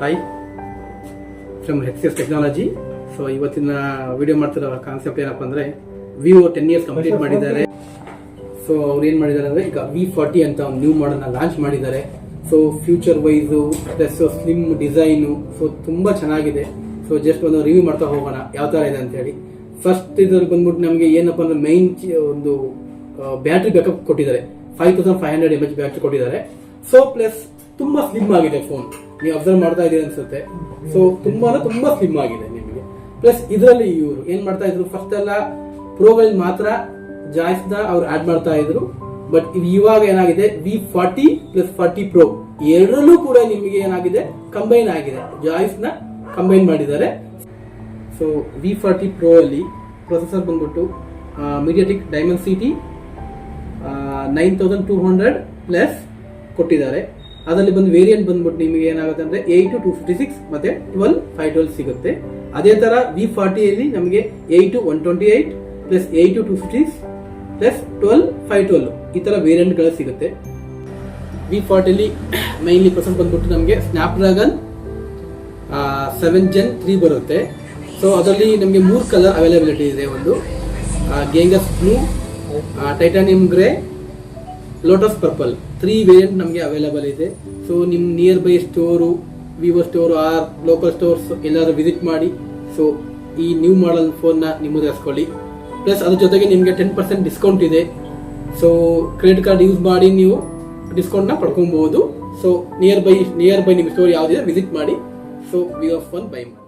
Hi from HCS technology. So ಇವತ್ತಿನ video ಮಾಡ್ತಿರೋ concept ಏನಪ್ಪ ಅಂದರೆ ವಿವೋ 10 years ಕಂಪ್ಲೀಟ್ ಮಾಡಿದ್ದಾರೆ. ಸೊ ಅವ್ರು ಏನು ಮಾಡಿದ್ದಾರೆ ಅಂದರೆ ಈಗ V40 ಅಂತ ಒಂದು ನ್ಯೂ ಮಾಡಲ್ನ ಲಾಂಚ್ ಮಾಡಿದ್ದಾರೆ. So future wise plus slim design so ತುಂಬ ಚೆನ್ನಾಗಿದೆ. ಸೊ ಜಸ್ಟ್ ಒಂದು ರಿವ್ಯೂ ಮಾಡ್ತಾ ಹೋಗೋಣ ಯಾವ ಥರ ಇದೆ ಅಂತ ಹೇಳಿ. ಫಸ್ಟ್ ಇದ್ರಲ್ಲಿ ಬಂದ್ಬಿಟ್ಟು ನಮಗೆ ಏನಪ್ಪ ಅಂದ್ರೆ ಮೈನ್ ಒಂದು ಬ್ಯಾಟ್ರಿ ಬ್ಯಾಕಪ್ ಕೊಟ್ಟಿದ್ದಾರೆ. 5500 mAh ಬ್ಯಾಟ್ರಿ ಕೊಟ್ಟಿದ್ದಾರೆ. ಸೊ ಪ್ಲಸ್ ತುಂಬಾ ಸ್ಲಿಮ್ ಆಗಿದೆ ಫೋನ್, ನೀವು ಅಬ್ಸರ್ವ್ ಮಾಡ್ತಾ ಇದ್ದೀರಿ ಅನ್ಸುತ್ತೆ. ಸೊ ತುಂಬಾ ಸ್ಲಿಮ್ ಆಗಿದೆ ನಿಮಗೆ. ಪ್ಲಸ್ ಇದರಲ್ಲಿ ಇವರು ಏನ್ ಮಾಡ್ತಾ ಇದ್ರು, ಫಸ್ಟ್ ಎಲ್ಲ ಪ್ರೋಗಳಲ್ಲಿ ಮಾತ್ರ ಜಾಯ್ಸ್ ನ ಅವ್ರು ಆಡ್ ಮಾಡ್ತಾ ಇದ್ರು. ಬಟ್ ಇವಾಗ ಏನಾಗಿದೆ, V40 ಪ್ಲಸ್ 40 Pro ಎರಡರಲ್ಲೂ ಕೂಡ ನಿಮಗೆ ಏನಾಗಿದೆ, ಕಂಬೈನ್ ಆಗಿದೆ, ಜಾಯ್ಸ್ ನ ಕಂಬೈನ್ ಮಾಡಿದ್ದಾರೆ. ಸೊ V40 Pro ಅಲ್ಲಿ ಪ್ರೊಸೆಸರ್ ಬಂದ್ಬಿಟ್ಟು ಮೀಡಿಯಾಟೆಕ್ ಡೈಮೆನ್ಸಿಟಿ 9200 ಪ್ಲಸ್ ಕೊಟ್ಟಿದ್ದಾರೆ. ಅದರಲ್ಲಿ ಬಂದು ವೇರಿಯಂಟ್ ಬಂದ್ಬಿಟ್ಟು ನಿಮಗೆ ಏನಾಗುತ್ತೆ ಅಂದ್ರೆ 8256 ಮತ್ತೆ 12512 ಸಿಗುತ್ತೆ. ಅದೇ ತರ V40 ಅಲ್ಲಿ ನಮಗೆ 8128 ಪ್ಲಸ್ 8256 ಪ್ಲಸ್ 12512 ಈ ತರ ವೇರಿಯಂಟ್ ಗಳು ಸಿಗುತ್ತೆ. V40 ಅಲ್ಲಿ ಮೈನ್ಲಿ ಪ್ರೊಸೆಸರ್ ಬಂದ್ಬಿಟ್ಟು ನಮಗೆ ಸ್ನ್ಯಾಪ್ಡ್ರ್ಯಾಗನ್ 7 Gen 3 ಬರುತ್ತೆ. ಸೊ ಅದರಲ್ಲಿ ನಮಗೆ 3 ಕಲರ್ ಅವೈಲಬಿಲಿಟಿ ಇದೆ. ಒಂದು Ganges blue, titanium grey, lotus purple 3 variant ನಮಗೆ ಅವೈಲೇಬಲ್ ಇದೆ. ಸೊ ನಿಮ್ಮ nearby store, Vivo store or local stores ಎಲ್ಲಾದ್ರೂ ವಿಸಿಟ್ ಮಾಡಿ ಸೊ ಈ ನ್ಯೂ ಮಾಡಲ್ ಫೋನ್ನ ನಿಮ್ಮದು ಹಾಸ್ಕೊಳ್ಳಿ. ಪ್ಲಸ್ ಅದ್ರ ಜೊತೆಗೆ ನಿಮಗೆ 10% ಡಿಸ್ಕೌಂಟ್ ಇದೆ. ಸೊ ಕ್ರೆಡಿಟ್ ಕಾರ್ಡ್ ಯೂಸ್ ಮಾಡಿ ನೀವು ಡಿಸ್ಕೌಂಟ್ನ ಪಡ್ಕೊಬಹುದು. ಸೊ ನಿಯರ್ ಬೈ ನಿಮ್ಮ ಸ್ಟೋರ್ ಯಾವುದಿದೆ ವಿಸಿಟ್ ಮಾಡಿ. ಸೊ ವಿವೋ ಫೋನ್ ಬೈ ಮಾಡಿ.